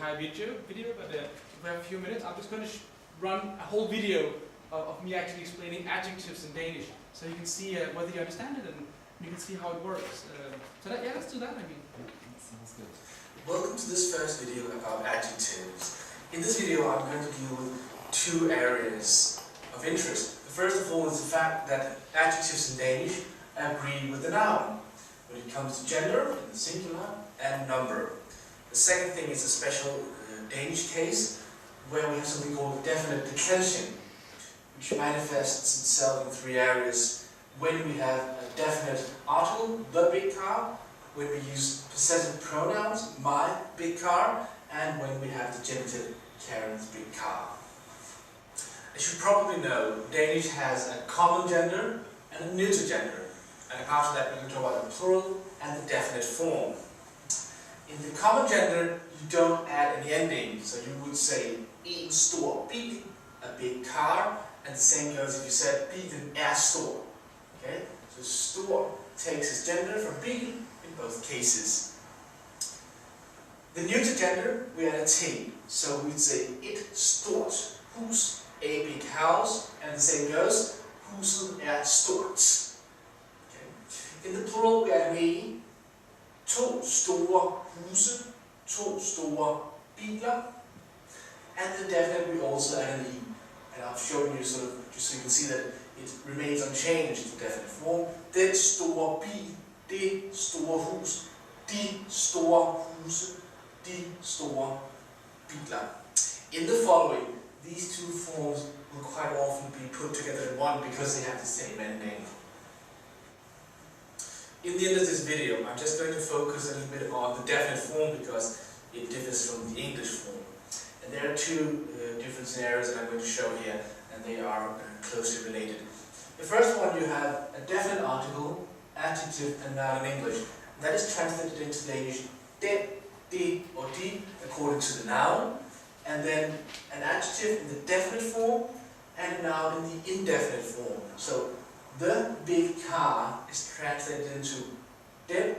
entire video, but if we have a few minutes, I'm just going to run a whole video of me actually explaining adjectives in Danish, so you can see whether you understand it and you can see how it works. Yeah, let's do that. I mean, that sounds good. Welcome to this first video about adjectives. In this video, I'm going to deal with two areas of interest. The first of all is the fact that adjectives in Danish agree with the noun when it comes to gender, in the singular, and number. The second thing is a special Danish case where we have something called definite declension, which manifests itself in three areas. When we have a definite article, the big car, when we use possessive pronouns, my big car, and when we have the genitive, Karen's big car. As you probably know, Danish has a common gender and a neuter gender. And after that, we can talk about the plural and the definite form. In the common gender, you don't add any ending, so you would say en stor bil, a big car, and the same goes if you said bilen er stor. Okay? So stor takes its gender from bil in both cases. The neuter gender, we add a t, so we'd say et stort hus, a big house, and the same goes huset er stort. Okay? In the plural, we add an e, to store huse, to store biler, and the definite we also add an e. And I've shown you sort of, just so you can see that it remains unchanged in the definite form. Den store bil, det store hus, de store huse, de store biler. In the following, these two forms will quite often be put together in one because they have the same ending. In the end of this video, I'm just going to focus a little bit on the definite form because it differs from the English form. And there are two different scenarios that I'm going to show here, and they are closely related. The first one, you have a definite article, adjective, and noun in English. And that is translated into Danish, den, de, or de, according to the noun, and then an adjective in the definite form, and a noun in the indefinite form. So, the big car is translated into den,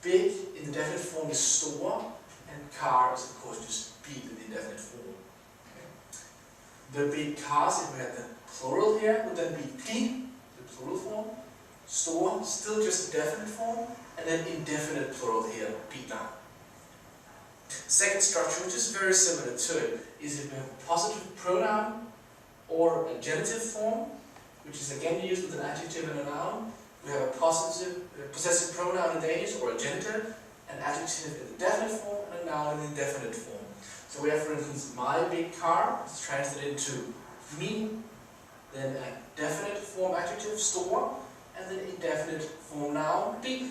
big in the definite form is store, and car is of course just bil in the indefinite form. Okay. The big cars, if we had the plural here, would then be de, the plural form, store, still just the definite form, and then indefinite plural here, biler. Second structure, which is very similar to it, is if we have a positive pronoun or a genitive form, which is again used with an adjective and a noun. We have a possessive pronoun in Danish, or a genitive, an adjective in the definite form, and a noun in the indefinite form. So we have, for instance, my big car is translated into min, then a definite form adjective, store, and then indefinite form noun, bil.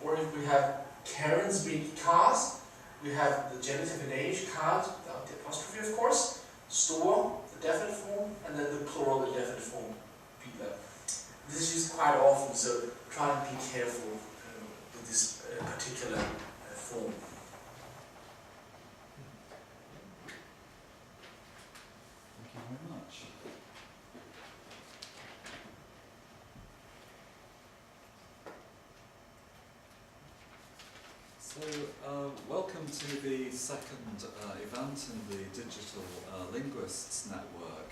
Or if we have Karen's big cars, we have the genitive in Danish, cars, without the apostrophe of course, store, the definite form, and then the plural indefinite form, biler. This is used quite often, so try and be careful with this particular form. Thank you very much. So, welcome to the second event in the Digital Linguists Network.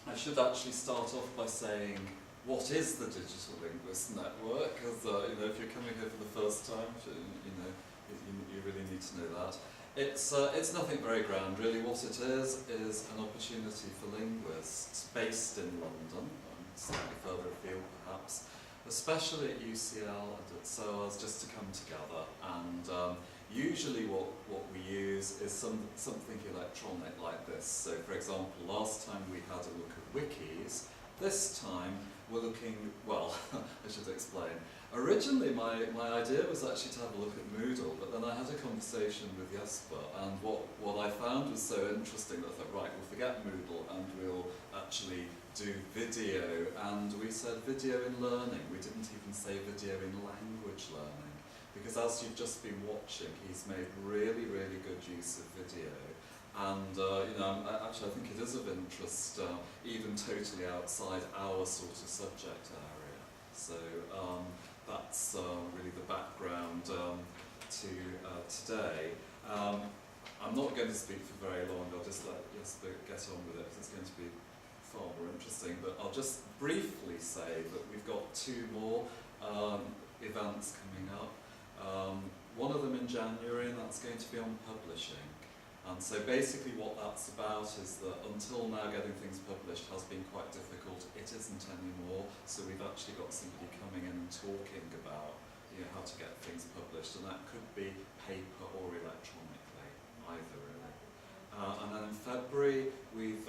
I should actually start off by saying, what is the Digital Linguists Network? Because if you're coming here for the first time, you really need to know that. It's nothing very grand, really. What it is an opportunity for linguists based in London, slightly further afield perhaps, especially at UCL and at SOAS, just to come together. And usually what we use is something electronic like this. So for example, last time we had a look at wikis. This time we're looking, well, I should explain. Originally my idea was actually to have a look at Moodle, but then I had a conversation with Jesper, and what I found was so interesting that I thought, right, we'll forget Moodle and we'll actually do video. And we said video in learning. We didn't even say video in language learning. Because as you've just been watching, he's made really, really good use of video. And actually I think it is of interest, even totally outside our sort of subject area. So that's really the background. to today. I'm not going to speak for very long, I'll just let Jesper get on with it, because it's going to be far more interesting, but I'll just briefly say that we've got two more events coming up. One of them in January, and that's going to be on publishing. And so basically what that's about is that until now getting things published has been quite difficult. It isn't anymore, so we've actually got somebody coming in and talking about how to get things published, and that could be paper or electronically, either really. And then in February we've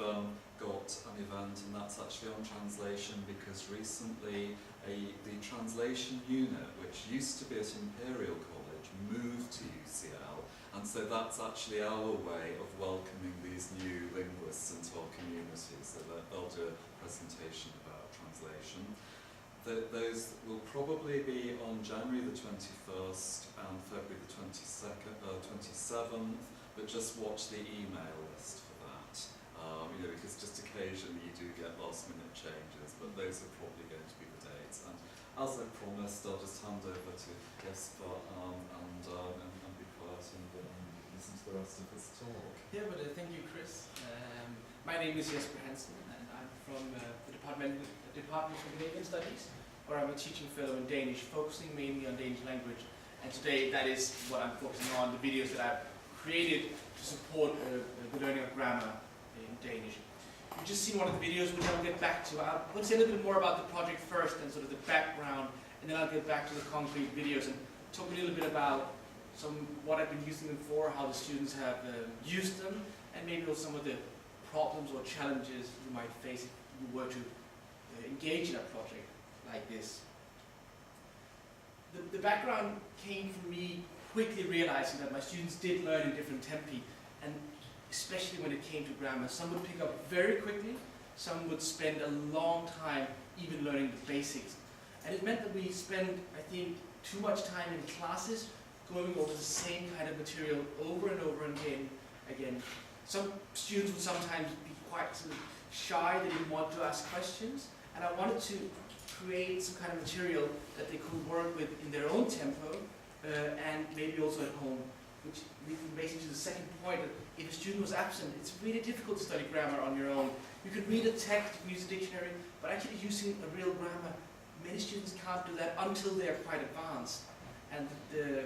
got an event, and that's actually on translation, because recently the translation unit, which used to be at Imperial College, moved to UCL. And so that's actually our way of welcoming these new linguists into our community, so that they'll do a presentation about translation. Those will probably be on January the 21st and February the 27th, but just watch the email list for that. Because just occasionally you do get last minute changes, but those are probably going to be the dates. And as I promised, I'll just hand over to Jesper and be quiet and listen to the rest of his talk. Yeah, but thank you, Chris. My name is Jesper Hansen, and I'm from the Department of Scandinavian Studies, where I'm a teaching fellow in Danish, focusing mainly on Danish language. And today, that is what I'm focusing on, the videos that I've created to support the learning of grammar in Danish. You've just seen one of the videos, which I'll get back to. I'm going to say a little bit more about the project first, and sort of the background, and then I'll get back to the concrete videos and talk a little bit about what I've been using them for, how the students have used them, and maybe also some of the problems or challenges you might face if you were to engage in a project like this. The background came from me quickly realizing that my students did learn in different tempi, and especially when it came to grammar. Some would pick up very quickly, some would spend a long time even learning the basics. And it meant that we spent, I think, too much time in classes going over the same kind of material over and over again. Some students would sometimes be quite sort of shy, they didn't want to ask questions, and I wanted to create some kind of material that they could work with in their own tempo, and maybe also at home, which leads me basically to the second point, that if a student was absent, it's really difficult to study grammar on your own. You can read a text, you can use a dictionary, but actually using a real grammar, many students can't do that until they're quite advanced. And the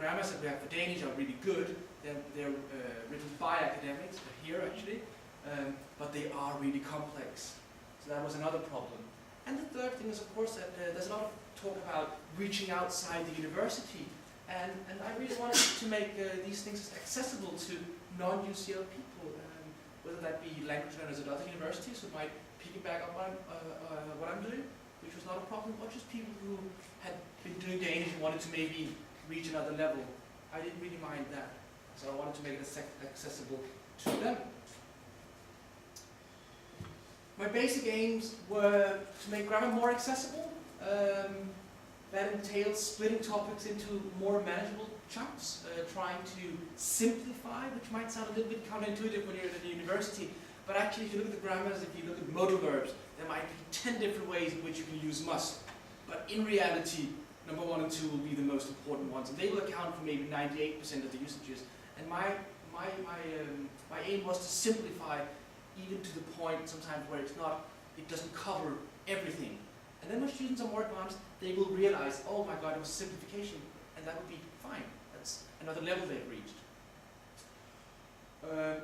grammars that we have for Danish are really good. They're written by academics, here actually, but they are really complex. So that was another problem. And the third thing is, of course, that there's a lot of talk about reaching outside the university. And I really wanted to make these things accessible to non-UCL people, whether that be language learners at other universities who might piggyback on what I'm doing, which was not a problem, or just people who had been doing Danish and wanted to maybe reach another level. I didn't really mind that, so I wanted to make it accessible to them. My basic aims were to make grammar more accessible. That entails splitting topics into more manageable chunks, trying to simplify, which might sound a little bit counterintuitive when you're at the university, but actually if you look at the grammars, if you look at modal verbs, there might be 10 different ways in which you can use must. But in reality, number 1 and 2 will be the most important ones, and they will account for maybe 98% of the usages. And my aim was to simplify, even to the point sometimes where it doesn't cover everything. And then when students are more advanced, they will realize, oh my god, it was simplification, and that would be fine. That's another level they've reached.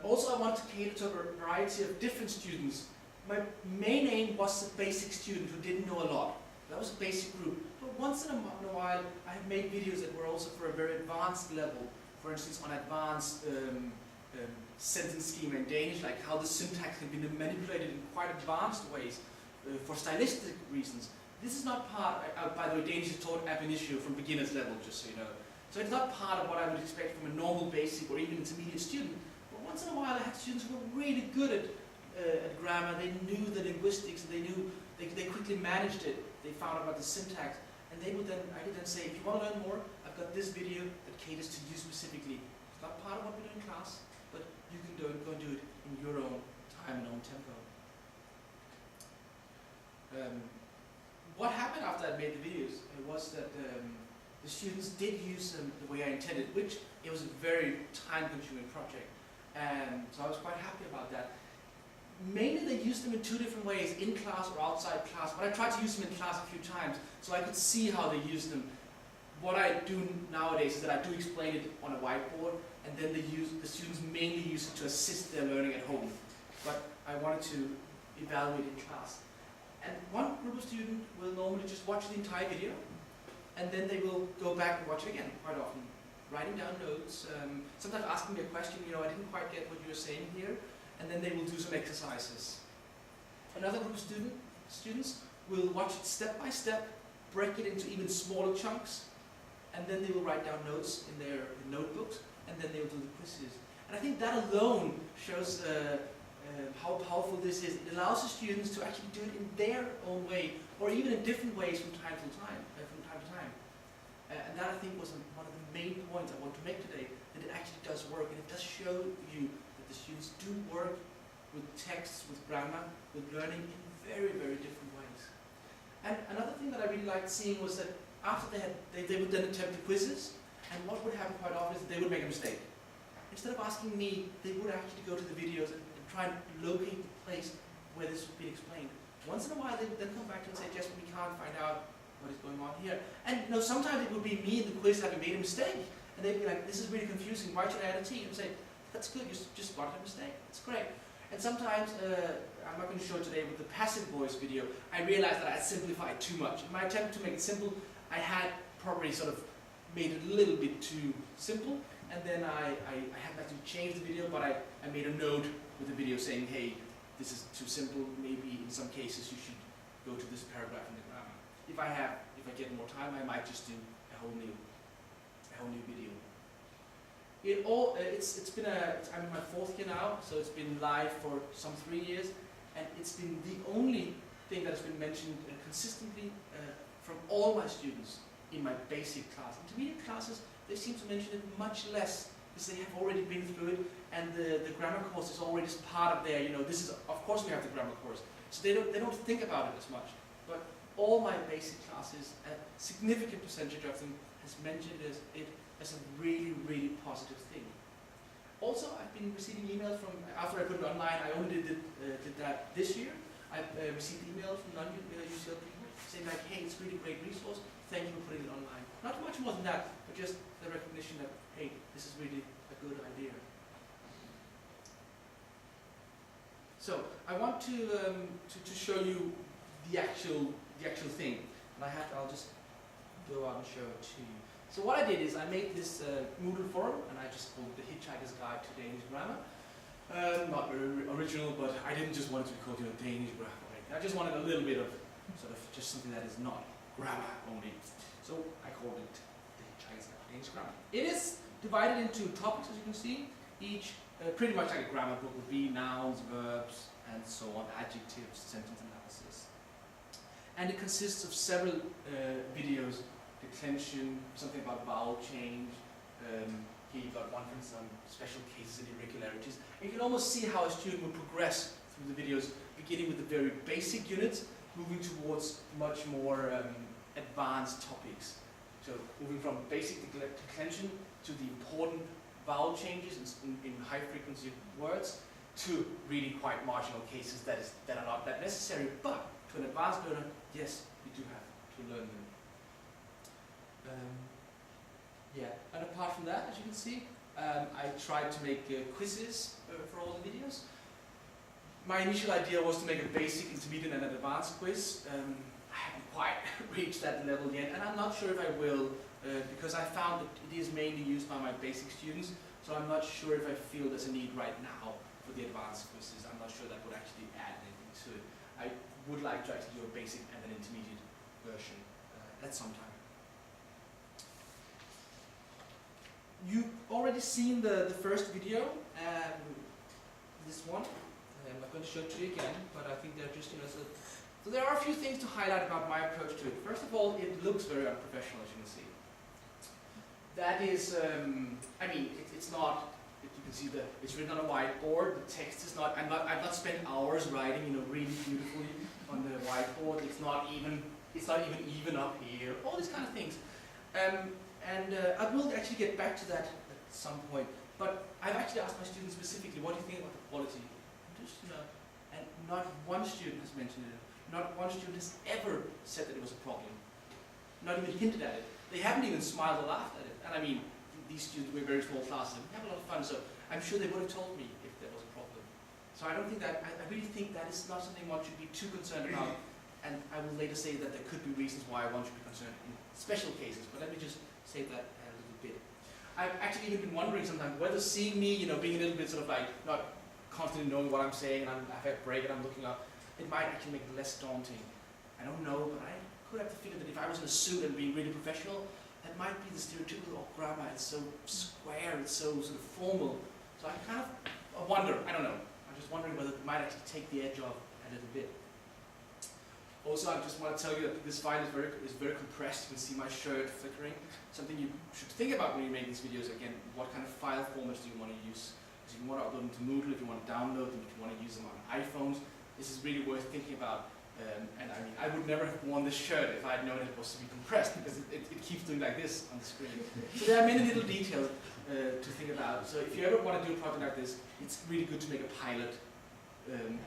Also, I want to cater to a variety of different students. My main aim was the basic student who didn't know a lot. That was a basic group. But once in a while, I have made videos that were also for a very advanced level. For instance, on advanced sentence schema in Danish, like how the syntax can be manipulated in quite advanced ways for stylistic reasons. This is not part, by the way, Danish is taught ab initio from beginner's level, just so you know. So it's not part of what I would expect from a normal basic or even intermediate student. But once in a while I had students who were really good at grammar, they knew the linguistics, and they quickly managed it. They found out about the syntax, and I could then say, if you want to learn more, I've got this video that caters to you specifically. It's not part of what we do in class, but you can go and do it in your own time and own tempo. What happened after I made the videos was that the students did use them the way I intended, which it was a very time-consuming project. And so I was quite happy about that. Mainly they used them in two different ways, in class or outside class, but I tried to use them in class a few times so I could see how they used them. What I do nowadays is that I do explain it on a whiteboard, and then the students mainly use it to assist their learning at home. But I wanted to evaluate in class. And one group of students will normally just watch the entire video, and then they will go back and watch it again quite often, writing down notes, sometimes asking me a question, I didn't quite get what you were saying here, and then they will do some exercises. Another group of students will watch it step by step, break it into even smaller chunks, and then they will write down notes in their notebooks, and then they will do the quizzes. And I think that alone shows how powerful this is. It allows the students to actually do it in their own way, or even in different ways from time to time. And that I think was one of the main points I want to make today, that it actually does work, and it does show you that the students do work with texts, with grammar, with learning in very, very different ways. And another thing that I really liked seeing was that after they would then attempt the quizzes, and what would happen quite often is that they would make a mistake. Instead of asking me, they would actually go to the videos and try and locate the place where this would be explained. Once in a while, they would then come back to and say, Jesper, we can't find out what is going on here. And sometimes it would be me in the quiz having made a mistake, and they'd be like, this is really confusing, why should I add a T? And I say, that's good, you just spotted a mistake, it's great. And sometimes, I'm not going to show it today with the passive voice video, I realized that I had simplified too much. In my attempt to make it simple, I had probably sort of made it a little bit too simple, and then I had to change the video, but I made a note with the video saying, hey, this is too simple, maybe in some cases you should go to this paragraph in the grammar. If I get more time, I might just do a whole new video. I'm in my 4th year now, so it's been live for some 3 years, and it's been the only thing that has been mentioned consistently from all my students in my basic class. Intermediate classes, they seem to mention it much less, because they have already been through it, and the grammar course is already part of their, this is, of course we have the grammar course, so they don't think about it as much. But all my basic classes, a significant percentage of them has mentioned it as a really, really positive thing. Also, I've been receiving emails from, after I put it online, I only did that this year. I've received emails from non-UCL people saying like, hey, it's a really great resource, thank you for putting it online. Not much more than that, but just the recognition that, hey, this is really a good idea. So, I want to show you the actual thing, and I'll just go out and show it to you. So what I did is I made this Moodle forum, and I just called it The Hitchhiker's Guide to Danish Grammar. Not very original, but I didn't just want it to be called Danish grammar. Right? I just wanted a little bit of sort of just something that is not grammar only. So I called it The Hitchhiker's Guide to Danish Grammar. It is divided into topics, as you can see. Each pretty much like a grammar book would be nouns, verbs, and so on, adjectives, sentence analysis. And it consists of several videos. Declension, something about vowel change. Here you've got one from some special cases and irregularities. And you can almost see how a student would progress through the videos, beginning with the very basic units, moving towards much more advanced topics. So moving from basic declension to the important vowel changes in high frequency words, to really quite marginal cases that are not that necessary, but to an advanced learner, yes, you do have to learn them. And apart from that, as you can see, I tried to make quizzes for all the videos. My initial idea was to make a basic, intermediate, and an advanced quiz. I haven't quite reached that level yet, and I'm not sure if I will, because I found that it is mainly used by my basic students, so I'm not sure if I feel there's a need right now for the advanced quizzes. I'm not sure that would actually add anything to it. I would like to actually do a basic and an intermediate version at some time. You've already seen the first video, this one. I'm not going to show it to you again, but I think they're just, so there are a few things to highlight about my approach to it. First of all, it looks very unprofessional, as you can see. That is, it's not, you can see it's written on a whiteboard, the text is not, I've not spent hours writing, really beautifully on the whiteboard. It's not even up here, all these kind of things. I will actually get back to that at some point. But I've actually asked my students specifically, what do you think about the quality? Just, and not one student has mentioned it. Not one student has ever said that it was a problem. Not even hinted at it. They haven't even smiled or laughed at it. And I mean, these students were very small classes. We have a lot of fun, so I'm sure they would have told me if there was a problem. So I don't think that, I really think that is not something one should be too concerned about. And I will later say that there could be reasons why one should be concerned in special cases. But let me just say that a little bit. I've actually even been wondering sometimes whether seeing me, being a little bit sort of like, not constantly knowing what I'm saying, and I have a break and I'm looking up, it might actually make it less daunting. I don't know, but I could have the feeling that if I was in a suit and being really professional, that might be the stereotypical grammar. It's so square, it's so sort of formal. So I kind of wonder, I don't know. I'm just wondering whether it might actually take the edge off a little bit. Also, I just want to tell you that this file is very compressed. You can see my shirt flickering. Something you should think about when you make these videos. Again, what kind of file formats do you want to use? If you want to upload them to Moodle, if you want to download them, if you want to use them on iPhones, this is really worth thinking about. And I mean, I would never have worn this shirt if I had known it was to be compressed, because it keeps doing like this on the screen. So there are many little details to think about. So if you ever want to do a project like this, it's really good to make a pilot and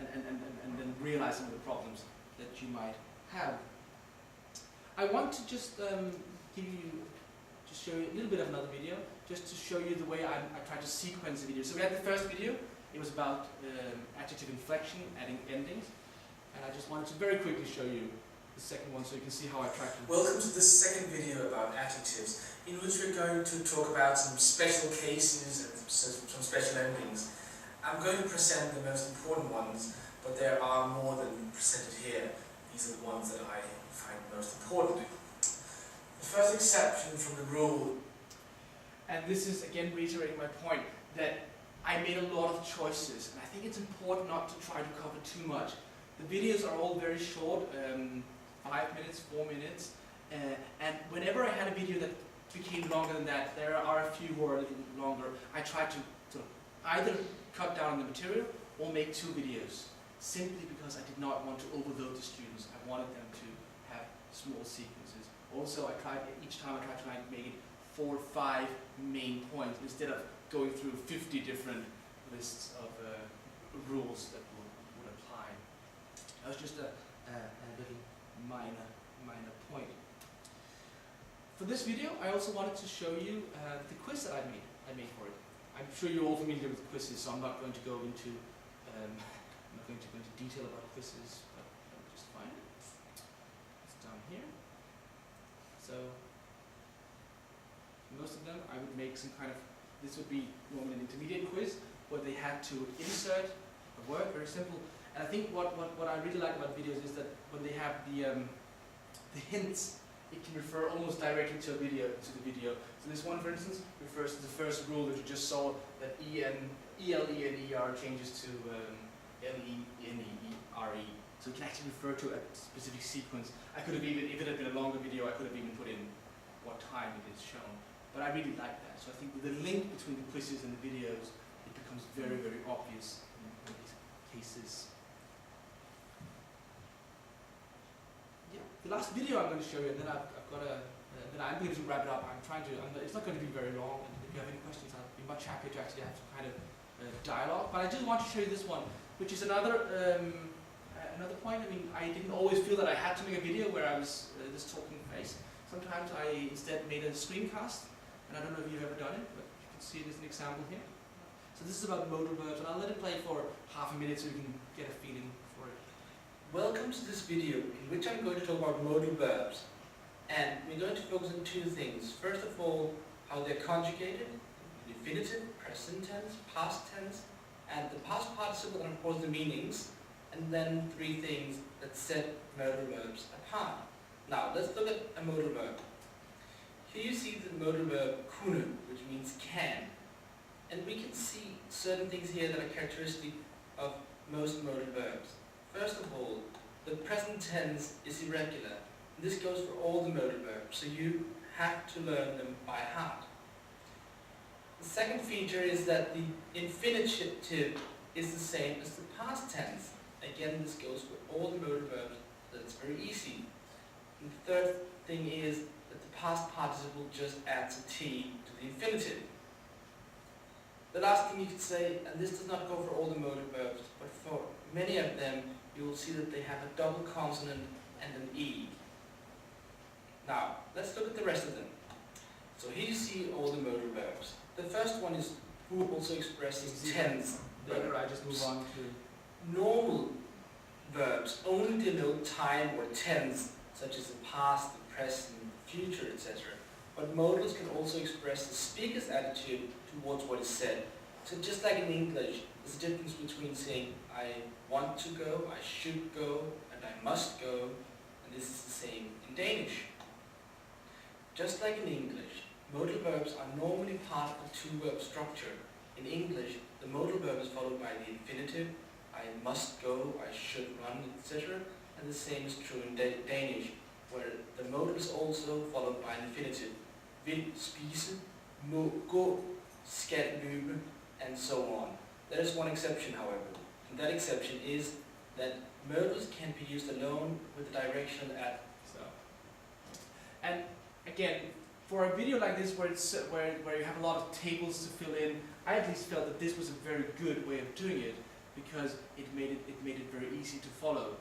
then realize some of the problems that you might have. I want to just show you a little bit of another video, just to show you the way I try to sequence the video. So we had the first video, it was about adjective inflection, adding endings. And I just wanted to very quickly show you the second one so you can see how I try to... Welcome to this second video about adjectives, in which we're going to talk about some special cases and some special endings. I'm going to present the most important ones, but there are more than presented here. These are the ones that I find most important. The first exception from the rule... And this is again reiterating my point, that I made a lot of choices, and I think it's important not to try to cover too much. The videos are all very short, 5 minutes, 4 minutes, and whenever I had a video that became longer than that, there are a few who are a little longer, I tried to sort of either cut down on the material or make 2 videos, simply because I did not want to overload the students. I wanted them to have small sequences. Also, each time I tried to make it 4 or 5 main points, instead of going through 50 different lists of rules that would apply. That was just a little minor point. For this video, I also wanted to show you the quiz that I made for it. I'm sure you're all familiar with quizzes, so I'm not going to go into detail about quizzes, but let me just find it. It's down here. So most of them, I would make some kind of, this would be normally an intermediate quiz, where they had to insert a word, very simple. And I think what I really like about videos is that when they have the hints, it can refer almost directly to the video. So this one, for instance, refers to the first rule that you just saw, that E-L-E-N-E-R changes to L-E-N-E-R-E. So it can actually refer to a specific sequence. I could have even, if it had been a longer video, I could have even put in what time it is shown. But I really like that. So I think the link between the quizzes and the videos, it becomes very, very obvious in these cases. Yeah, the last video I'm going to show you, and then I've got then I'm going to wrap it up. It's not going to be very long, and if you have any questions, I'll be much happier to actually have some kind of dialogue. But I just want to show you this one, which is another point. I mean, I didn't always feel that I had to make a video where I was this talking face. Sometimes I instead made a screencast, and I don't know if you've ever done it, but you can see it as an example here. So this is about modal verbs, and I'll let it play for half a minute so you can get a feeling for it. Welcome to this video in which I'm going to talk about modal verbs, and we're going to focus on 2 things. First of all, how they're conjugated, infinitive, present tense, past tense, and the past participle, and of course the meanings, and then 3 things that set modal verbs apart. Now let's look at a modal verb. Here you see the modal verb kunne, which means can, and we can see certain things here that are characteristic of most modal verbs. First of all, the present tense is irregular. This goes for all the modal verbs, so you have to learn them by heart. The second feature is that the infinitive is the same as the past tense. Again, this goes for all the modal verbs, so it's very easy. And the third thing is that the past participle just adds a T to the infinitive. The last thing you could say, and this does not go for all the modal verbs, but for many of them, you will see that they have a double consonant and an E. Now, let's look at the rest of them. So here you see all the modal verbs. The first one is who also expresses tense. Better I just move on to... Normal verbs only denote time or tense, such as the past, the present, the future, etc. But modals can also express the speaker's attitude towards what is said. So just like in English, there's a difference between saying I want to go, I should go, and I must go, and this is the same in Danish. Just like in English, modal verbs are normally part of a two-verb structure. In English, the modal verb is followed by the infinitive, I must go, I should run, etc. And the same is true in Danish, where the modal is also followed by an infinitive. Vil spise, må gå, skal løbe, and so on. There is one exception, however, and that exception is that modals can be used alone with the direction at. So, and again, for a video like this where it's where you have a lot of tables to fill in, I at least felt that this was a very good way of doing it because it made it very easy to follow.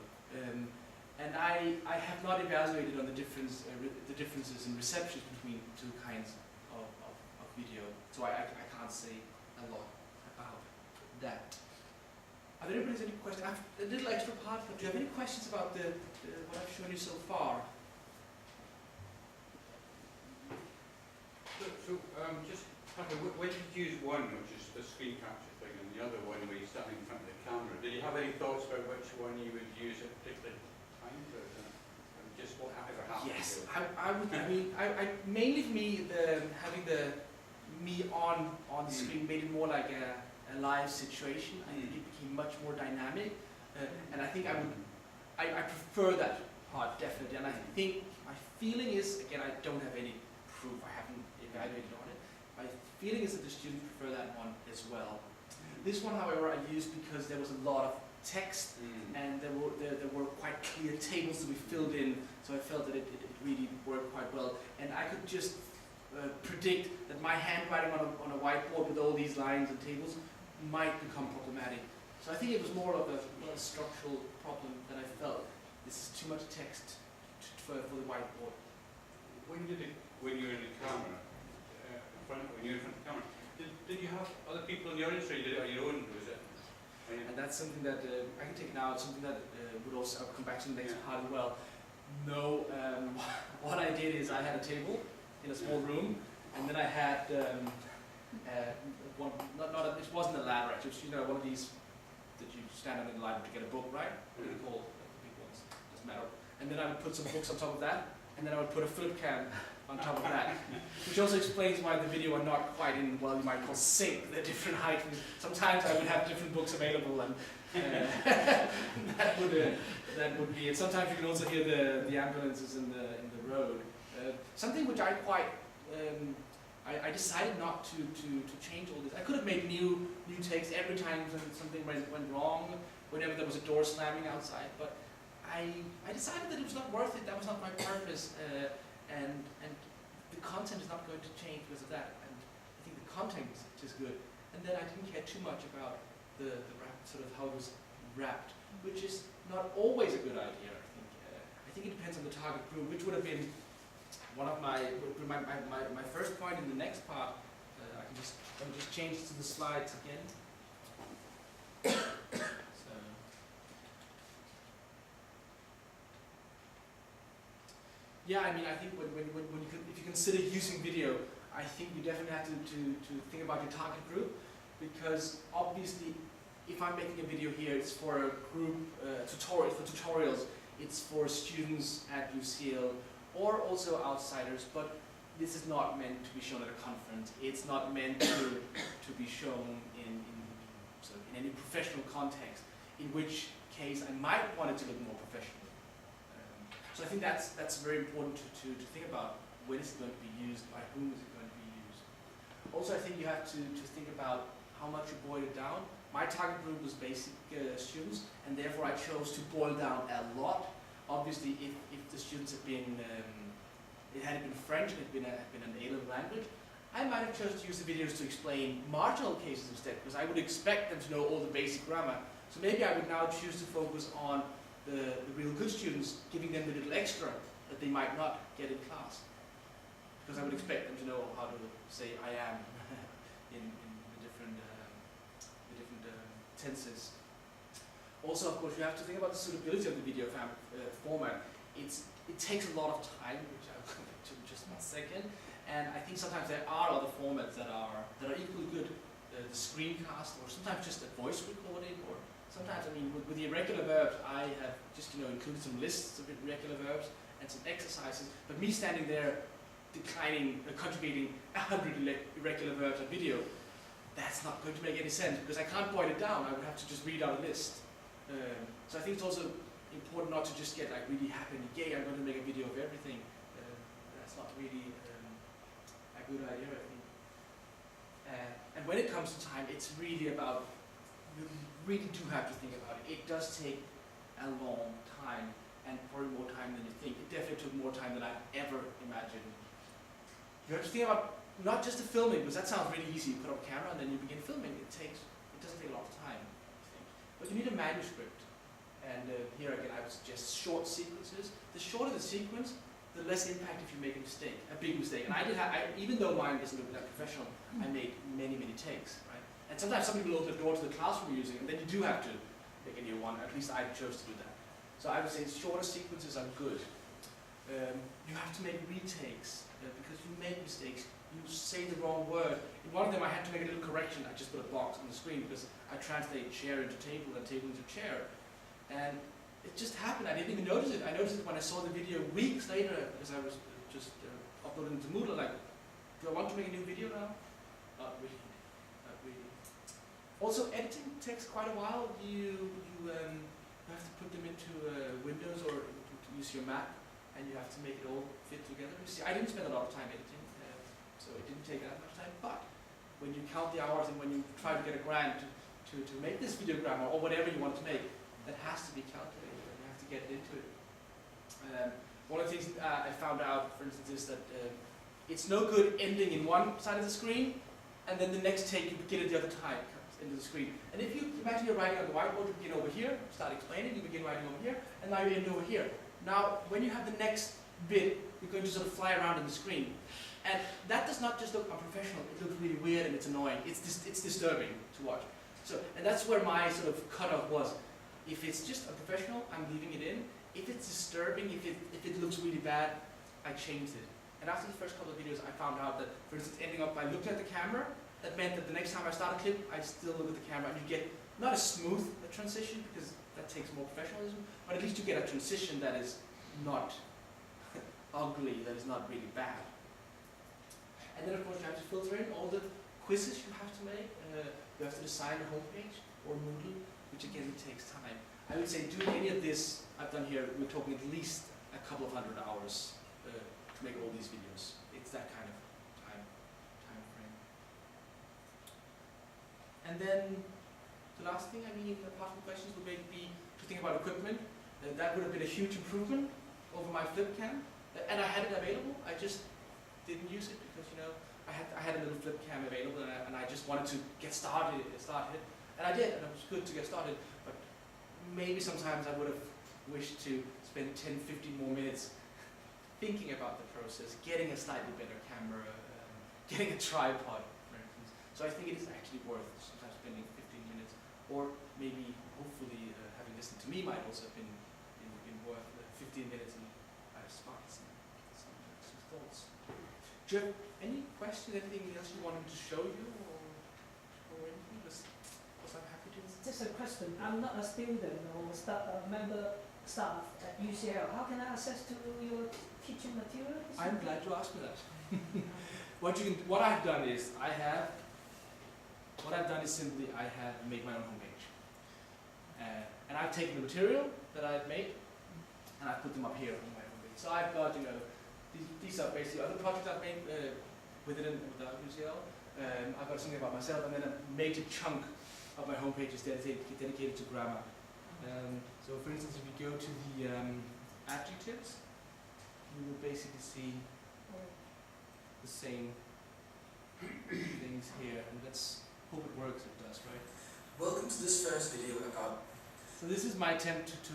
And I have not evaluated on the differences in receptions between two kinds of video, so I can't say a lot about that. Are there any questions? I have a little extra part, but do you have any questions about what I've shown you so far? Just when you use one, which is the screen capture thing, and the other one where you're standing in front of the camera, did you have any thoughts about which one you would use at particular times, or just whatever happens? Yes, I would. I mainly for me, having me on the screen made it more like a live situation. I think it became much more dynamic, and I think I prefer that part definitely. And I think my feeling is, again, I don't have any proof. I haven't evaluated on it. My feeling is that the students prefer that one as well. This one, however, I used because there was a lot of text and there were quite clear tables to be filled in, so I felt that it really worked quite well. And I could just predict that my handwriting on a whiteboard with all these lines and tables might become problematic. So I think it was more of a structural problem than I felt. This is too much text for the whiteboard. When you were in the camera, when you were in front of the camera, did you have other people in the audience, or you did it on your own? Was it? And that's something that I can take now. It's something that would also, I'll come back to the next part as well. No, what I did is I had a table in a small room, and then I had one. It wasn't a ladder, actually. It was, one of these that you stand on in the library to get a book, right? What do you call the big ones? Doesn't matter. And then I would put some books on top of that, and then I would put a flip cam on top of that, which also explains why the video are not quite in, well, you might call sync. They're different heights. Sometimes I would have different books available, and that would be it. Sometimes you can also hear the ambulances in the road. Something which I quite I decided not to change all this. I could have made new takes every time something went wrong, whenever there was a door slamming outside, but I decided that it was not worth it. That was not my purpose. And the content is not going to change because of that. And I think the content is just good. And then I didn't care too much about the wrap, sort of how it was wrapped, which is not always a good idea. I think it depends on the target group, which would have been one of my first point in the next part. Let me just change to the slides again. Yeah, I mean, I think if you consider using video, I think you definitely have to think about your target group, because obviously, if I'm making a video here, it's for a group tutorials. It's for students at UCL or also outsiders, but this is not meant to be shown at a conference. It's not meant to be shown in any professional context, in which case I might want it to look more professional. So I think that's very important to think about. When is it going to be used? By whom is it going to be used? Also, I think you have to think about how much you boil it down. My target group was basic students, and therefore I chose to boil down a lot. Obviously, if the students had been, it had been French, it had been an A-level language, I might have chosen to use the videos to explain marginal cases instead, because I would expect them to know all the basic grammar. So maybe I would now choose to focus on the real good students, giving them the little extra that they might not get in class. Because I would expect them to know how to say I am in the different tenses. Also, of course, you have to think about the suitability of the video format. It takes a lot of time, which I'll come back to in just one second. And I think sometimes there are other formats that are equally good. The screencast, or sometimes just a voice recording, or sometimes, I mean, with the irregular verbs, I have just included some lists of irregular verbs and some exercises. But me standing there conjugating 100 irregular verbs on video, that's not going to make any sense because I can't boil it down. I would have to just read out a list. So I think it's also important not to just get like really happy and yay, I'm going to make a video of everything. That's not really a good idea, I think. And when it comes to time, it's really about, you really do have to think about it. It does take a long time, and probably more time than you think. It definitely took more time than I ever imagined. You have to think about not just the filming, because that sounds really easy. You put up a camera and then you begin filming. It doesn't take a lot of time, I think. But you need a manuscript. And here again, I would suggest short sequences. The shorter the sequence, the less impact if you make a big mistake. And even though mine doesn't look that professional, I made many, many takes, right? And sometimes somebody will open the door to the classroom using, and then you do have to make a new one. At least I chose to do that. So I would say shorter sequences are good. You have to make retakes because you make mistakes. You say the wrong word. In one of them, I had to make a little correction. I just put a box on the screen because I translate chair into table and table into chair. And it just happened. I didn't even notice it. I noticed it when I saw the video weeks later because I was just uploading to Moodle. Like, do I want to make a new video now? Not really. Not really. Also, editing takes quite a while. You have to put them into Windows or to use your Mac, and you have to make it all fit together. You see, I didn't spend a lot of time editing, so it didn't take that much time. But when you count the hours and when you try to get a grant to make this videogram or whatever you want to make, that has to be calculated, and you have to get into it. One of the things I found out, for instance, is that it's no good ending in one side of the screen, and then the next take you begin at the other time into the screen. And if you imagine you're writing on the whiteboard, you begin over here, start explaining, you begin writing over here, and now you end over here. Now, when you have the next bit, you're going to sort of fly around in the screen. And that does not just look unprofessional, it looks really weird and it's annoying. It's disturbing to watch. So, and that's where my sort of cutoff was. If it's just unprofessional, I'm leaving it in. If it's disturbing, if it looks really bad, I changed it. And after the first couple of videos, I found out that, for instance, ending up by looking at the camera, that meant that the next time I start a clip, I still look at the camera and you get not a smooth transition, because that takes more professionalism, but at least you get a transition that is not ugly, that is not really bad. And then of course you have to filter in all the quizzes you have to make. You have to design a homepage or Moodle, which again takes time. I would say doing any of this I've done here, we're talking at least a couple of 100 hours to make all these videos. It's that kind of time frame. And then the last thing, I mean, apart from questions, would maybe be to think about equipment. That would have been a huge improvement over my flip cam. And I had it available, I just didn't use it because, you know, I had a little flip cam available and I just wanted to get started. And I did, and it was good to get started, but maybe sometimes I would have wished to spend 10, 15 more minutes thinking about the process, getting a slightly better camera, getting a tripod, for instance. So I think it is actually worth sometimes spending 15 minutes, or maybe, hopefully, having listened to me might also have been worth 15 minutes, and I've sparked some thoughts. Do you have any questions, anything else you wanted to show you, or anything? Because I'm happy to. Just a question. I'm not a student or a member staff at UCL. How can I access to your teaching materials? I'm glad you asked me that. What I've done is simply I have made my own homepage, and I've taken the material that I've made and I've put them up here on my homepage. So I've got, you know, these are basically other projects I've made with it and without UCL. I've got something about myself, and then a major chunk of my homepage is dedicated to grammar. So for instance, if you go to the adjectives, you will basically see the same things here, and let's hope it works. It does, right? Welcome to this first video about... So this is my attempt to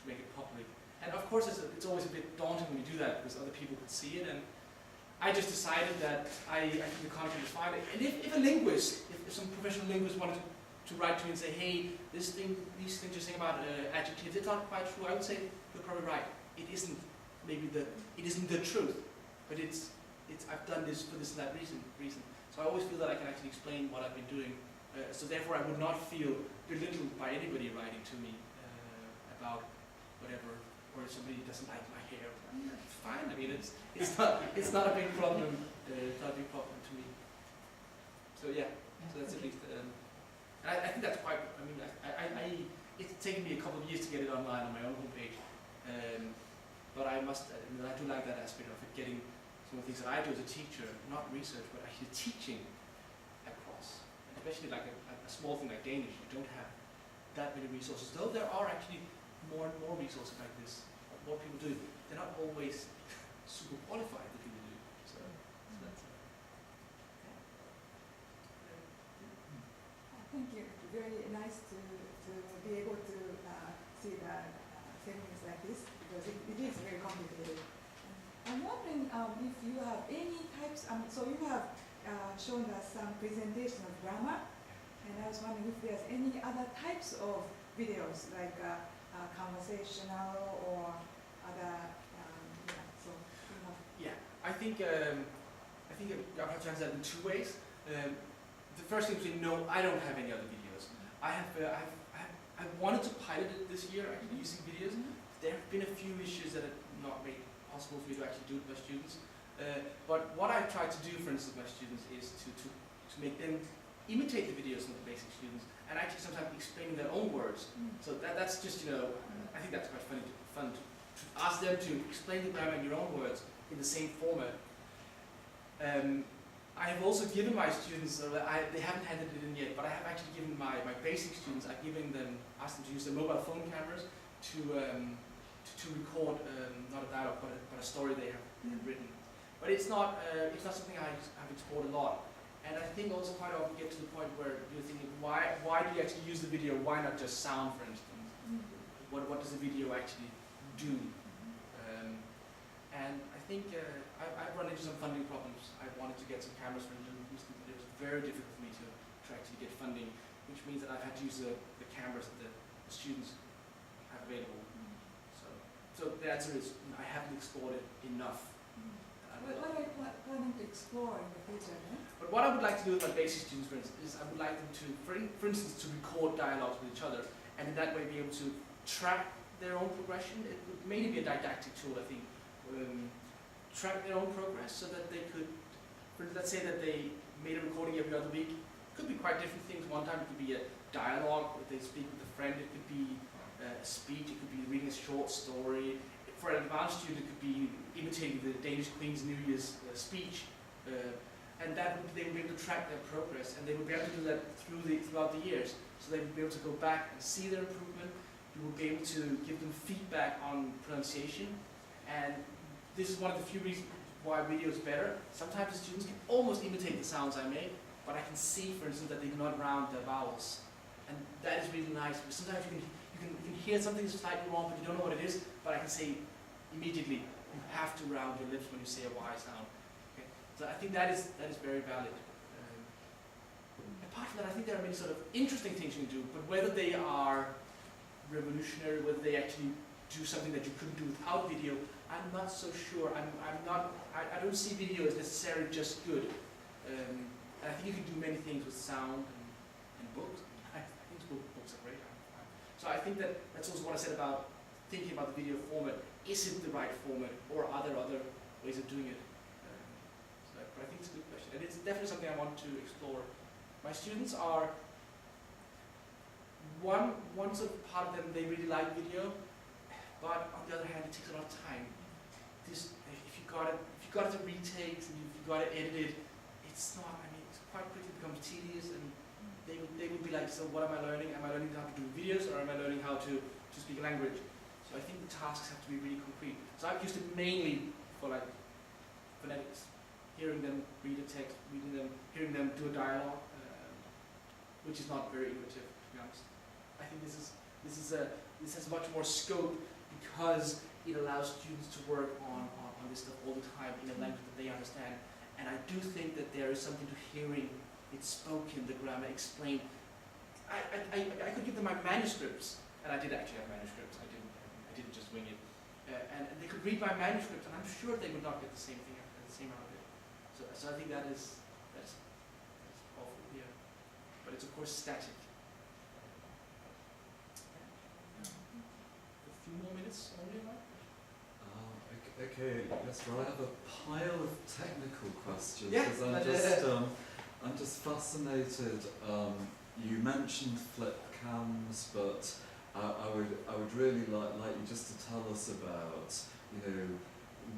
make it public. And of course it's always a bit daunting when you do that because other people could see it, and I just decided that I think the content is fine. And if a linguist, if some professional linguist wanted to write to me and say, hey, these things you're saying about adjectives, it's not quite true, I would say you're probably right. It isn't the truth, but I've done this for this and that reason. So I always feel that I can actually explain what I've been doing. So therefore I would not feel belittled by anybody writing to me about whatever, or if somebody doesn't like my hair. I mean, it's fine. I mean, it's not a big problem. It's not a big problem to me. So yeah, so that's at least. I think that's quite. I mean, it's taken me a couple of years to get it online on my own homepage, but I must. I mean, I do like that aspect of it, getting some of the things that I do as a teacher, not research, but actually teaching across. And especially like a small thing like Danish, you don't have that many resources. Though there are actually more and more resources like this. What people do, they're not always super qualified, the people do. So that's Thank you. Very nice to be able to see the things like this because it is very complicated. I'm wondering if you have any types. So you have shown us some presentation of grammar, and I was wondering if there's any other types of videos like conversational or other. So you have. yeah. I think I have to answer that in two ways. The first thing is no, I don't have any other videos. I wanted to pilot it this year, actually using videos. There have been a few issues that have not made it possible for me to actually do it with my students. But what I try to do, for instance, with my students is to make them imitate the videos of the basic students and actually sometimes explain in their own words. So that's just, I think that's quite fun to ask them to explain the grammar in your own words in the same format. I have also given my students, they haven't handed it in yet, but I have actually given my basic students, asked them to use their mobile phone cameras to record not a dialogue, but a story they have written. But it's not something I've explored a lot. And I think also quite often get to the point where you're thinking, why do you actually use the video? Why not just sound, for instance? What does the video actually do? And I think I've run into some funding problems. I wanted to get some cameras for instance. It was very difficult for me to actually get funding, which means that I've had to use the cameras that the students have available. So the answer is I haven't explored it enough. What are you planning to explore in the future? But what I would like to do with my basic students, for instance, is I would like them to, for instance, to record dialogues with each other, and in that way be able to track their own progression. It would mainly be a didactic tool, I think. Track their own progress so that they could, let's say that they made a recording every other week. It could be quite different things. One time it could be a dialogue where they speak with a friend. It could be a speech. It could be reading a short story. For an advanced student, it could be imitating the Danish Queen's New Year's speech, and they would be able to track their progress, and they would be able to do that throughout the years. So they would be able to go back and see their improvement. You would be able to give them feedback on pronunciation, and this is one of the few reasons why video is better. Sometimes the students can almost imitate the sounds I make, but I can see, for instance, that they do not round their vowels, and that is really nice. Because sometimes you can hear something slightly wrong, but you don't know what it is. But I can say immediately, you have to round your lips when you say a Y sound. Okay? So I think that is very valid. Apart from that, I think there are many sort of interesting things you can do, but whether they are revolutionary, whether they actually do something that you couldn't do without video, I'm not so sure. I don't see video as necessarily just good. And I think you can do many things with sound and books. I think books are great. So I think that's also what I said about thinking about the video format. Is it the right format, or are there other ways of doing it? But I think it's a good question, and it's definitely something I want to explore. My students are one sort of part of them. They really like video, but on the other hand, it takes a lot of time. If you got it to retakes and if you got to edit it, it's not. I mean, it's quite quickly becomes tedious, and they would be like, so what am I learning? Am I learning how to do videos, or am I learning how to speak a language? So I think the tasks have to be really concrete. So I've used it mainly for like phonetics, hearing them read a text, hearing them do a dialogue, which is not very innovative, to be honest. I think this has much more scope because it allows students to work on this stuff all the time in a language that they understand. And I do think that there is something to hearing it spoken, the grammar explained. I could give them my manuscripts, and I did actually have manuscripts. I didn't just wing it. And they could read my manuscript, and I'm sure they would not get the same thing, the same out of it. So I think that's awful. Yeah, but it's of course static. A few more minutes only, right? Okay, yes, well, I have a pile of technical questions Yeah, because I'm just fascinated. You mentioned flip cams, but I would really like you just to tell us about, you know,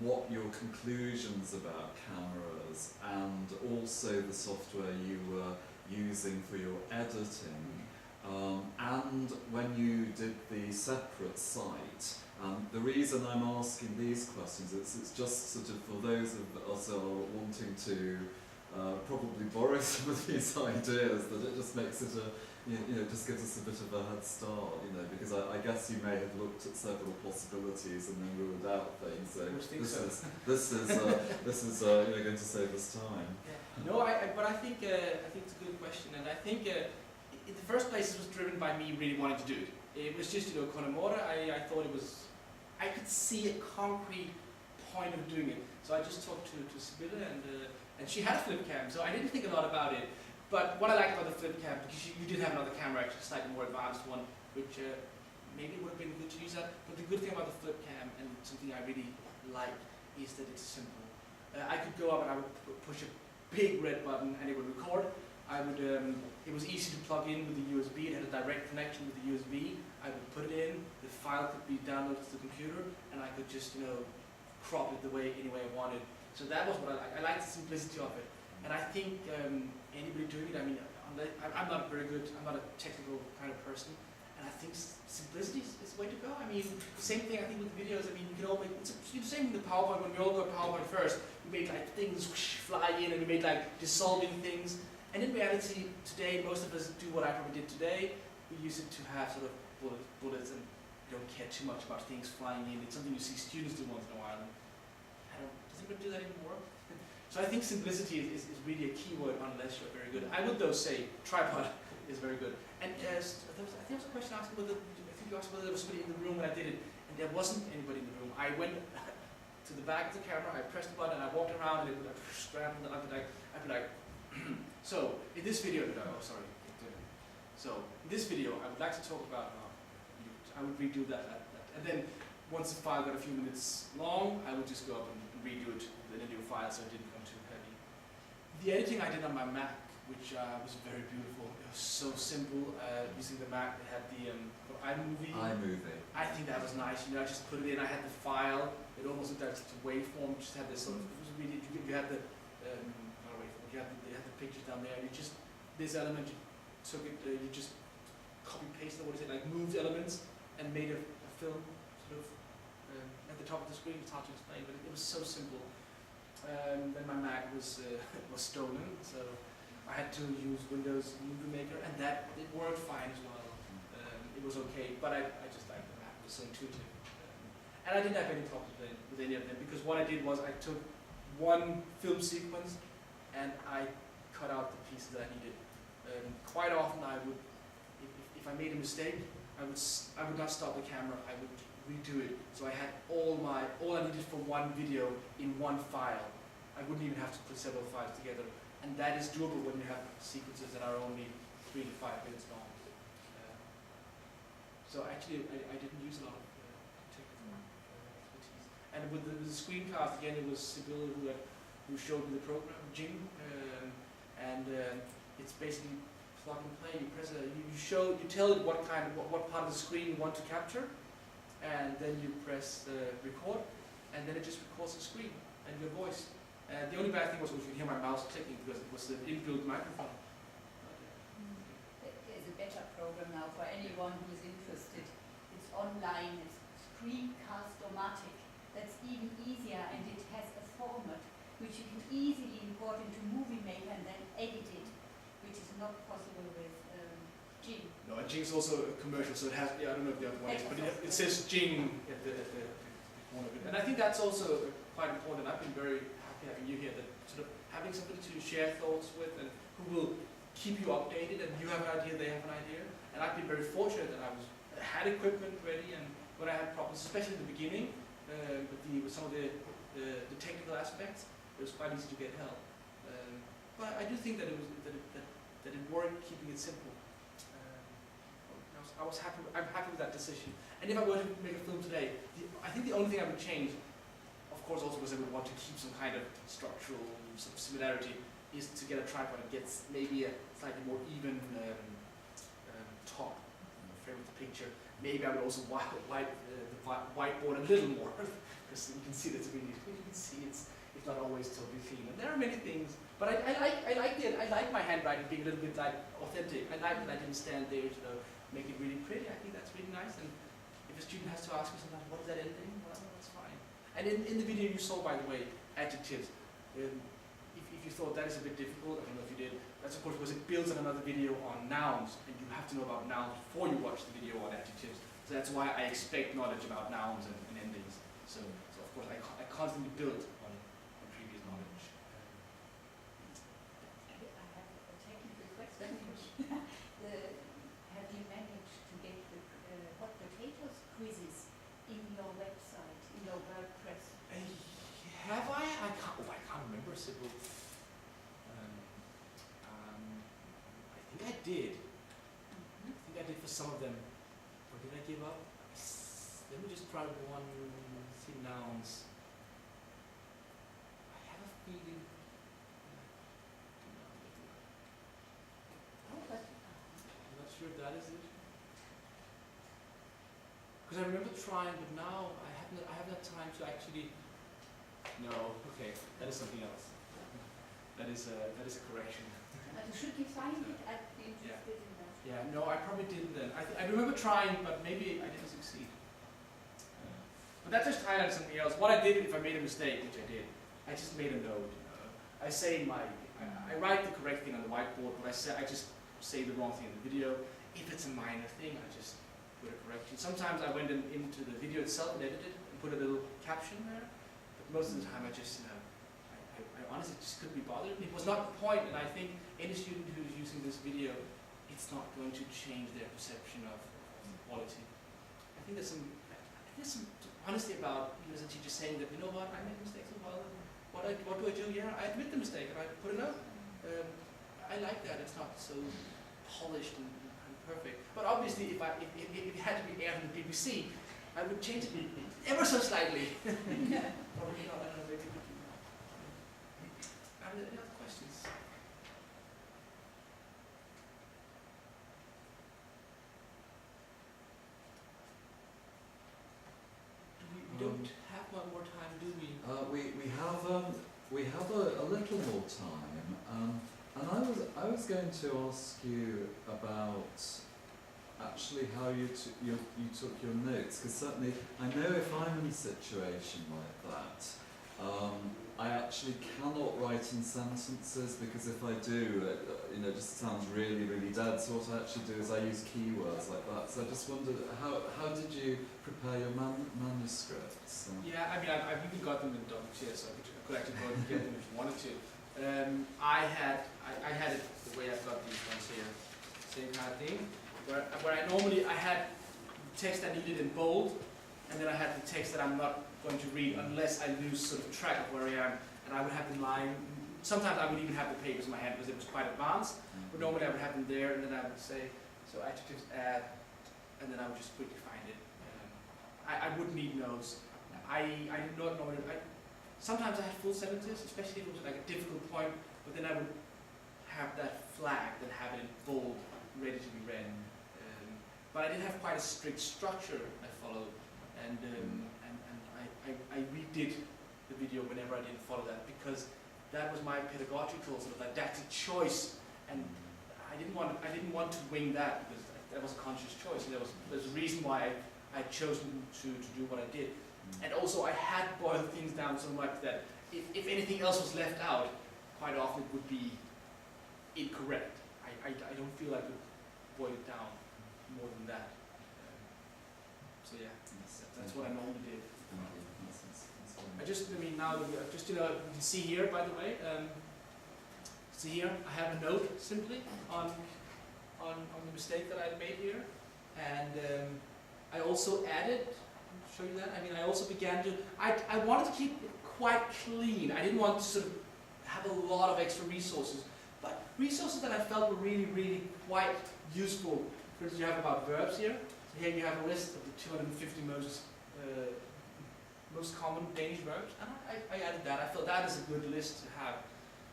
what your conclusions about cameras and also the software you were using for your editing, and when you did the separate site. The reason I'm asking these questions is it's just sort of for those of us who are wanting to probably borrow some of these ideas, that it just makes it just gives us a bit of a head start, you know, because I guess you may have looked at several possibilities and then ruled out things. So this is going to save us time. Yeah. No, but I think it's a good question, and I think in the first place it was driven by me really wanting to do it. It was just Konomora. I thought it was. I could see a concrete point of doing it. So I just talked to Sibylle, and she had a flip cam, so I didn't think a lot about it. But what I liked about the flip cam, because you did have another camera, actually a slightly more advanced one, which maybe would have been good to use that. But the good thing about the flip cam, and something I really like, is that it's simple. I could go up and I would push a big red button and it would record. It was easy to plug in with the USB. It had a direct connection with the USB. I would put it in. The file could be downloaded to the computer, and I could just crop it any way I wanted. So that was what I liked. I liked the simplicity of it, and I think anybody doing it. I mean, I'm not very good. I'm not a technical kind of person, and I think simplicity is the way to go. I mean, same thing I think with videos. I mean, you can all make it's the same with the PowerPoint. When we all got PowerPoint first, we made like things fly in, and we made like dissolving things. And in reality, today most of us do what I probably did today. We use it to have sort of bullets, and we don't care too much about things flying in. It's something you see students do once in a while. Does anybody do that anymore? So I think simplicity is really a key word unless you're very good. I would though say tripod is very good. And I think there was a question asking whether you asked whether there was somebody in the room when I did it, and there wasn't anybody in the room. I went to the back of the camera, I pressed the button, and I walked around, and it would like scramble, and I'd be like, so in this video, So in this video, I would like to talk about. I would redo that, and then once the file got a few minutes long, I would just go up and redo it in a new file, so it didn't become too heavy. The editing I did on my Mac, which was very beautiful. It was so simple using the Mac. It had the iMovie. I think that was nice. I just put it in. I had the file. It almost looked like a waveform. Just had this sort of. It was really. You had the not a waveform. You had the pictures down there. And you just this element. You took it. You just copy pasted. What is it like? Moved elements and made a film sort of at the top of the screen. It's hard to explain, but it was so simple. Then my Mac was stolen, so I had to use Windows Movie Maker, and it worked fine as well. It was okay, but I just liked the Mac. It was so intuitive, and I didn't have any problems with any of them, because what I did was I took one film sequence and I cut out the pieces that I needed. Quite often I would, if I made a mistake, I would not stop the camera. I would redo it. So I had all I needed for one video in one file. I wouldn't even have to put several files together. And that is doable when you have sequences that are only 3 to 5 minutes long. So actually, I didn't use a lot of technical expertise. And with the screencast, again, it was Sibylle who showed me the program, Jing, and it's basically plug and play. You press you tell it what part of the screen you want to capture, and then you press record, and then it just records the screen and your voice. The only bad thing was you could hear my mouse clicking because it was the inbuilt microphone. There's a better program now for anyone who is interested. It's online, it's screencast-o-matic. That's even easier, and it has a format which you can easily import into Movie Maker and then edit it, which is not possible with Jing. No, and Jing's also a commercial, so it has, I don't know if the other one is, but it says Jing at the corner of it. And I think that's also quite important. I've been very happy having you here, that sort of having somebody to share thoughts with and who will keep you updated, and you have an idea, they have an idea. And I've been very fortunate that I had equipment ready, and when I had problems, especially in the beginning, with some of the technical aspects, it was quite easy to get help. But I do think that it worked, keeping it simple. I'm happy with that decision. And if I were to make a film today, I think the only thing I would change, of course, also because I would want to keep some kind of structural sort of similarity, is to get a tripod that gets maybe a slightly more even top frame of the picture. Maybe I would also wipe the whiteboard a little more, because you can see that it's really, you can see it's not always totally clean. And there are many things, but I like my handwriting being a little bit like authentic. I like that I didn't stand there to make it really pretty. I think that's really nice. And if a student has to ask me sometimes, what is that ending? Well, that's fine. And in the video you saw, by the way, adjectives. If you thought that is a bit difficult, I don't know if you did, that's of course because it builds on another video on nouns, and you have to know about nouns before you watch the video on adjectives. So that's why I expect knowledge about nouns and endings. So of course I constantly build on previous knowledge. I have a technical question. Have you managed to get the hot potatoes quizzes in your website, in your WordPress? Have I? I can't remember, Sybil. I think I did. I think I did for some of them. Or did I give up? Let me just try one. See, nouns. I have a feeling. Oh, but I'm not sure that is it. Because I remember trying, but now I haven't had time to actually. No, okay, that is something else. That is a correction. should you find it? I'd be interested in that. Yeah, no, I probably didn't then. I remember trying, but maybe I didn't succeed. But that just highlights something else. What I did, if I made a mistake, which I did, I just made a note. I say I write the correct thing on the whiteboard, but I just say the wrong thing in the video. If it's a minor thing, I just put a correction. Sometimes I went into the video itself and edited and put a little caption there. But most of the time I just, I honestly just couldn't be bothered. It was not the point, and I think any student who is using this video, it's not going to change their perception of the quality. I think there's some honesty about you as a teacher saying that, you know what, I make mistakes as well. What do I do? Yeah, I admit the mistake and I put it up. I like that. It's not so polished and perfect. But obviously, if it had to be aired on the BBC, I would change it ever so slightly. Probably not. I don't know. Maybe. Are there any other questions? We don't have one more time, do we? We have a little more time, and I was going to ask you about actually how you took your notes, because certainly I know if I'm in a situation like that, I actually cannot write in sentences, because if I do, it just sounds really, really dead. So what I actually do is I use keywords like that. So I just wondered, how did you prepare your manuscripts? Yeah, I mean, I've even got them in WTS, so I could actually go and get them if you wanted to. I had it the way I've got these ones here, same kind of thing. Where I had text I needed in bold, and then I had the text that I'm not going to read unless I lose sort of track of where I am, and I would have the line. Sometimes I would even have the papers in my hand because it was quite advanced, but normally I would have them there, and then I would say, so adjectives add, and then I would just quickly find it. I wouldn't need notes. I did not normally. Sometimes I had full sentences, especially if it was like a difficult point, but then I would have that flag, then have it in bold, ready to be read. But I didn't have quite a strict structure I followed, and I redid the video whenever I didn't follow that, because that was my pedagogical sort of didactic choice, and I didn't want to wing that, because that was a conscious choice. And there's a reason why I had chosen to do what I did. And also I had boiled things down so much that if anything else was left out, quite often it would be incorrect. I don't feel I could boil it down more than that. So yeah, that's what I normally did. I mean, now, just, you can see here, by the way, see here, I have a note simply on the mistake that I made here. And I also added, I'll show you that, I mean, I also began to, I wanted to keep it quite clean. I didn't want to sort of have a lot of extra resources, but resources that I felt were really, really quite useful. For instance, you have about verbs here. So here you have a list of the 250 most common Danish verbs, and I added that. I felt that is a good list to have.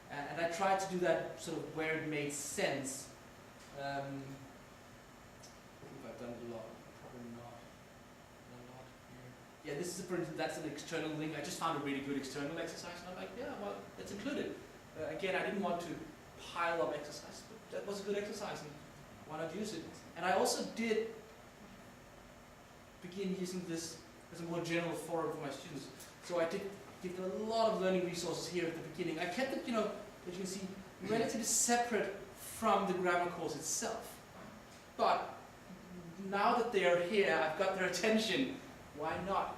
And I tried to do that sort of where it made sense. I think I've done it a lot, probably not a lot here. Yeah, this is, for instance, that's an external link. I just found a really good external exercise, and I'm like, yeah, well, that's included. Again, I didn't want to pile up exercise, but that was a good exercise, and why not use it? And I also did begin using this as a more general forum for my students. So I did give them a lot of learning resources here at the beginning. I kept it, as you can see, relatively separate from the grammar course itself. But now that they are here, I've got their attention. Why not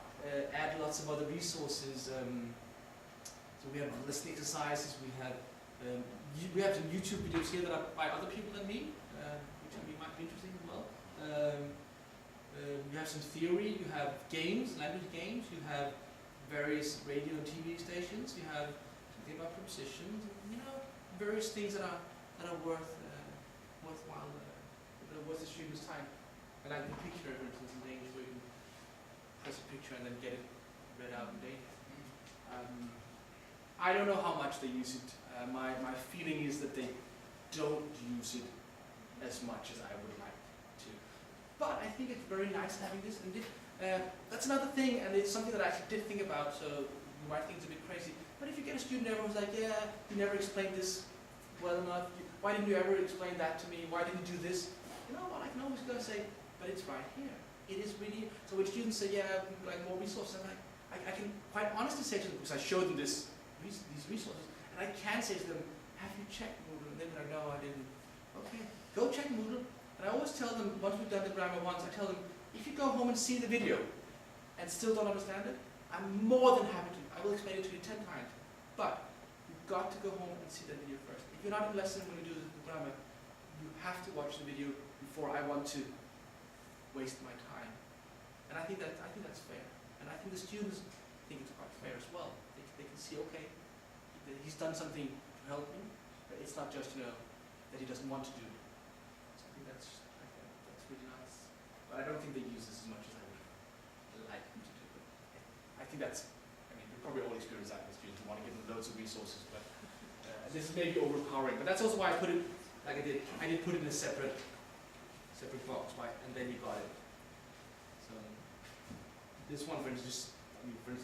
add lots of other resources? So we have listening exercises. We have some YouTube videos here that are by other people than me, which I mean might be interesting as well. You have some theory. You have games, language games. You have various radio and TV stations. You have something about prepositions. And, various things that are worthwhile, that are worth the student's time. And like the picture, for instance, in Danish, where you can press a picture and then get it read out in Danish. I don't know how much they use it. My feeling is that they don't use it as much as I would like to. But I think it's very nice having this. And that's another thing, and it's something that I actually did think about, so you might think it's a bit crazy. But if you get a student there who's like, yeah, you never explained this well enough, why didn't you ever explain that to me, why didn't you do this? You know what, I can always go and say, but it's right here. It is really, so when students say, yeah, like more resources, I'm like, I can quite honestly say to them, because I showed them these resources, and I can say to them, have you checked Moodle? And they're like, no, I didn't. Okay, go check Moodle. And I always tell them, once we've done the grammar once, I tell them, if you go home and see the video and still don't understand it, I'm more than happy to. I will explain it to you 10 times. But you've got to go home and see that video first. If you're not in lesson when you do the grammar, you have to watch the video before I want to waste my time. And I think that's fair. And I think the students think it's quite fair as well. They can see, okay, he's done something to help me, but it's not just, that he doesn't want to do it. So I think that's really nice. But I don't think they use this as much as I would like them to do. But I think that's, we probably all experience that with students who want to give them loads of resources, but this is maybe overpowering. But that's also why I put it like I did. I did put it in a separate box, right? And then you got it. So this one, for instance,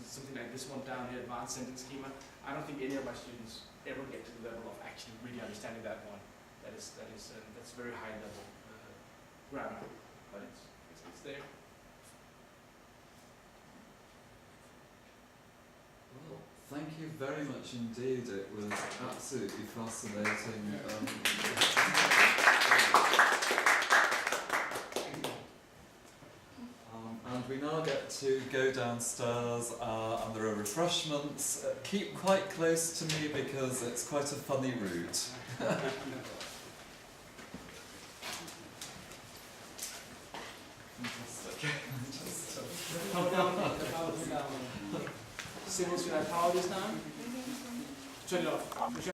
something like this one down here, advanced sentence schema. I don't think any of my students ever get to the level of actually really understanding that one. That's very high level grammar, but it's there. Well, thank you very much indeed. It was absolutely fascinating. And we now get to go downstairs and there are refreshments. Keep quite close to me because it's quite a funny route. Power down. Symbols, should I power this down? Turn it off.